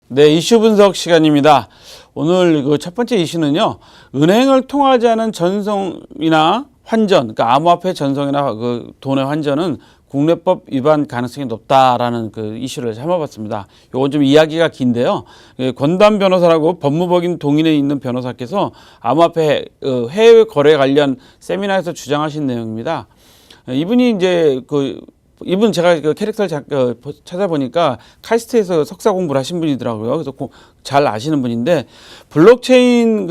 네, 이슈 분석 시간입니다. 오늘 그 첫 번째 이슈는요, 은행을 통하지 않은 전송이나 환전, 그러니까 암호화폐 전송이나 그 돈의 환전은 국내법 위반 가능성이 높다라는 그 이슈를 삼아봤습니다. 요건 좀 이야기가 긴데요. 권담 변호사라고 법무법인 동인에 있는 변호사께서 암호화폐 해외 거래 관련 세미나에서 주장하신 내용입니다. 이분이 이제 이분 제가 그 캐릭터를 찾아보니까 카이스트에서 석사 공부를 하신 분이더라고요. 그래서 잘 아시는 분인데 블록체인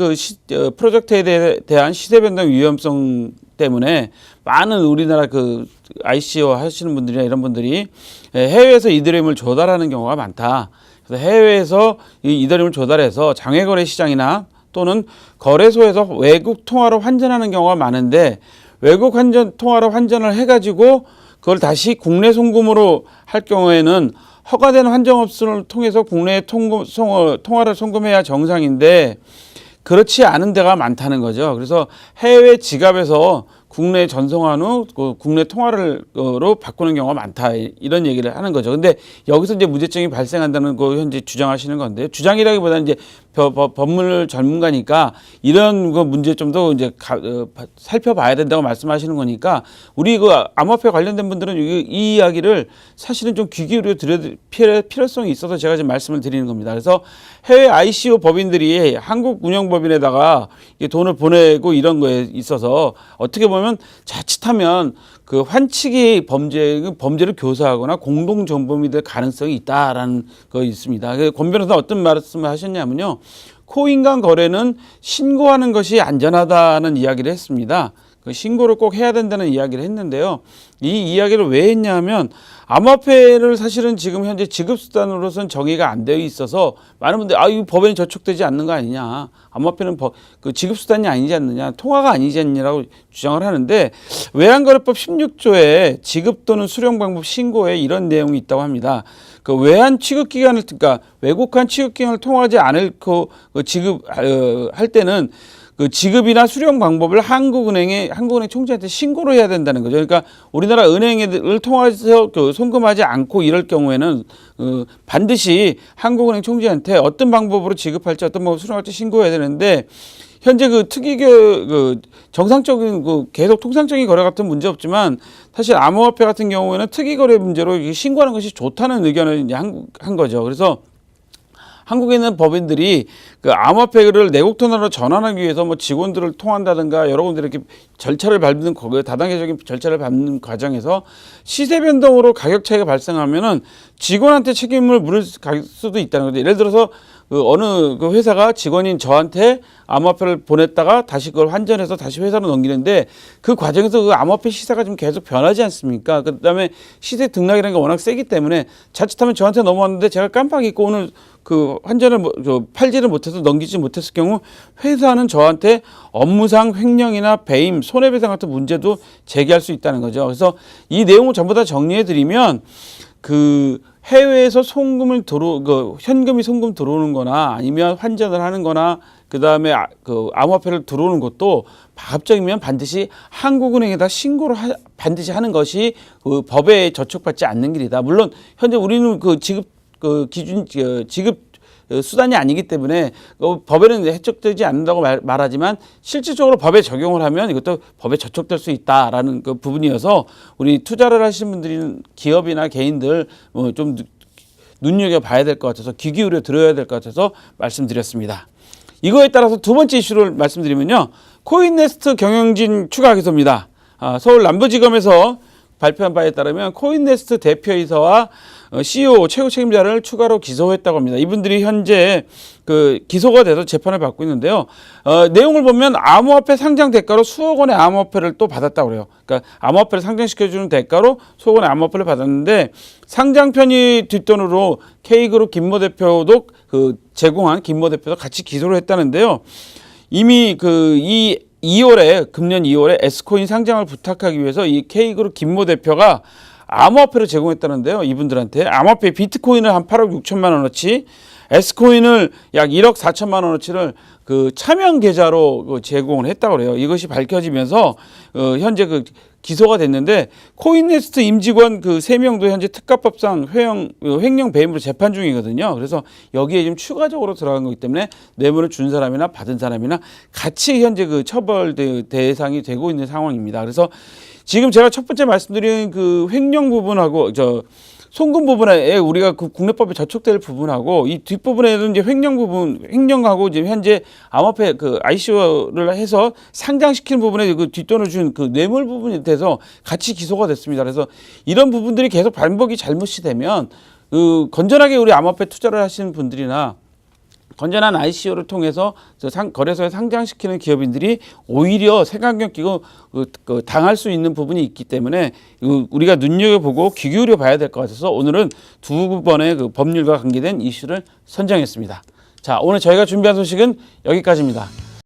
프로젝트에 대한 시세 변동 위험성 때문에 많은 우리나라 그 ICO 하시는 분들이나 이런 분들이 해외에서 이더리움을 조달하는 경우가 많다. 그래서 해외에서 이 이더리움을 조달해서 장외거래 시장이나 또는 거래소에서 외국 통화로 환전하는 경우가 많은데 외국 통화로 환전을 해가지고 그걸 다시 국내 송금으로 할 경우에는 허가된 환전업소를 통해서 국내에 통화를 송금해야 정상인데 그렇지 않은 데가 많다는 거죠. 그래서 해외 지갑에서 국내에 전송한 후 국내 통화로 바꾸는 경우가 많다. 이런 얘기를 하는 거죠. 근데 여기서 이제 문제점이 발생한다는 거 현재 주장하시는 건데, 주장이라기보다는 이제 법물 전문가니까 이런 그 문제점도 이제 살펴봐야 된다고 말씀하시는 거니까 우리 그 암호화폐 관련된 분들은 이 이야기를 사실은 좀 귀 기울여 들을 필요성이 있어서 제가 지금 말씀을 드리는 겁니다. 그래서 해외 ICO 법인들이 한국 운영법인에다가 돈을 보내고 이런 거에 있어서 어떻게 보면 자칫하면 그 환치기 범죄를 교사하거나 공동 정범이 될 가능성이 있다라는 거 있습니다. 권 변호사 어떤 말씀을 하셨냐면요, 코인 간 거래는 신고하는 것이 안전하다는 이야기를 했습니다. 그 신고를 꼭 해야 된다는 이야기를 했는데요. 이 이야기를 왜 했냐면 암호화폐를 사실은 지금 현재 지급수단으로서는 정의가 안 되어 있어서 많은 분들이 이 법에는 저촉되지 않는 거 아니냐, 암호화폐는 그 지급수단이 아니지 않느냐, 통화가 아니지 않느냐라고 주장을 하는데 외환거래법 16조에 지급 또는 수령 방법 신고에 이런 내용이 있다고 합니다. 그 외환 취급기관을, 그러니까 외국한 취급기관을 통하지 않을 지급할 때는 그 지급이나 수령 방법을 한국은행 총재한테 신고를 해야 된다는 거죠. 그러니까 우리나라 은행을 통해서 송금하지 않고 이럴 경우에는 반드시 한국은행 총재한테 어떤 방법으로 지급할지 어떤 방법으로 수령할지 신고해야 되는데 현재 정상적인 계속 통상적인 거래 같은 문제 없지만 사실 암호화폐 같은 경우에는 특이 거래 문제로 신고하는 것이 좋다는 의견을 이제 한 거죠. 그래서 한국에 있는 법인들이 그 암호화폐를 내국 통화로 전환하기 위해서 뭐 직원들을 통한다든가 여러 군데 이렇게 절차를 밟는 다단계적인 절차를 밟는 과정에서 시세 변동으로 가격 차이가 발생하면은 직원한테 책임을 물을 수도 있다는 거죠. 예를 들어서 어느 회사가 직원인 저한테 암호화폐를 보냈다가 다시 그걸 환전해서 다시 회사로 넘기는데 그 과정에서 그 암호화폐 시세가 좀 계속 변하지 않습니까? 그다음에 시세 등락이라는 게 워낙 세기 때문에 자칫하면 저한테 넘어왔는데 제가 깜빡 잊고 오늘 그 환전을 팔지를 못해서 넘기지 못했을 경우 회사는 저한테 업무상 횡령이나 배임, 손해배상 같은 문제도 제기할 수 있다는 거죠. 그래서 이 내용을 전부 다 정리해 드리면 그 해외에서 현금이 송금 들어오는 거나 아니면 환전을 하는 거나 그 다음에 그 암호화폐를 들어오는 것도 가급적이면 반드시 한국은행에다 신고를 반드시 하는 것이 그 법에 저촉받지 않는 길이다. 물론 현재 우리는 그 지급 수단이 아니기 때문에 법에는 해촉되지 않는다고 말하지만 실질적으로 법에 적용을 하면 이것도 법에 저촉될 수 있다라는 그 부분이어서 우리 투자를 하시는 분들은 기업이나 개인들 좀 눈여겨봐야 될 것 같아서 귀 기울여 들어야 될 것 같아서 말씀드렸습니다. 이거에 따라서 두 번째 이슈를 말씀드리면요, 코인네스트 경영진 추가 기소입니다. 서울 남부지검에서 발표한 바에 따르면 코인네스트 대표이사와 CEO 최고 책임자를 추가로 기소했다고 합니다. 이분들이 현재 그 기소가 돼서 재판을 받고 있는데요. 내용을 보면 암호화폐 상장 대가로 수억 원의 암호화폐를 또 받았다고 그래요. 그러니까 암호화폐를 상장시켜주는 대가로 수억 원의 암호화폐를 받았는데 상장 편의 뒷돈으로 K그룹 김모 대표도 제공한 김모 대표도 같이 기소를 했다는데요. 이미 금년 2월에 S코인 상장을 부탁하기 위해서 이 K그룹 김모 대표가 암호화폐를 제공했다는데요. 이분들한테 암호화폐 비트코인을 한 8억 6천만 원어치, S코인을 약 1억 4천만 원어치를 그 차명 계좌로 제공을 했다고 그래요. 이것이 밝혀지면서 현재 그 기소가 됐는데 코인네스트 임직원 그 3명도 현재 특가법상 횡령 배임으로 재판 중이거든요. 그래서 여기에 좀 추가적으로 들어간 거기 때문에 뇌물을 준 사람이나 받은 사람이나 같이 현재 그 처벌 대상이 되고 있는 상황입니다. 그래서 지금 제가 첫 번째 말씀드린 그 횡령 부분하고 송금 부분에 우리가 그 국내법에 저촉될 부분하고 이 뒷부분에는 이제 횡령 부분, 횡령하고 이제 현재 암호화폐 그 ICO를 해서 상장시키는 부분에 그 뒷돈을 준 그 뇌물 부분에 대해서 같이 기소가 됐습니다. 그래서 이런 부분들이 계속 반복이 잘못이 되면 그 건전하게 우리 암호화폐 투자를 하시는 분들이나 건전한 ICO를 통해서 거래소에 상장시키는 기업인들이 오히려 색안경 끼고 당할 수 있는 부분이 있기 때문에 우리가 눈여겨보고 귀 기울여 봐야 될 것 같아서 오늘은 두 번의 그 법률과 관계된 이슈를 선정했습니다. 자, 오늘 저희가 준비한 소식은 여기까지입니다.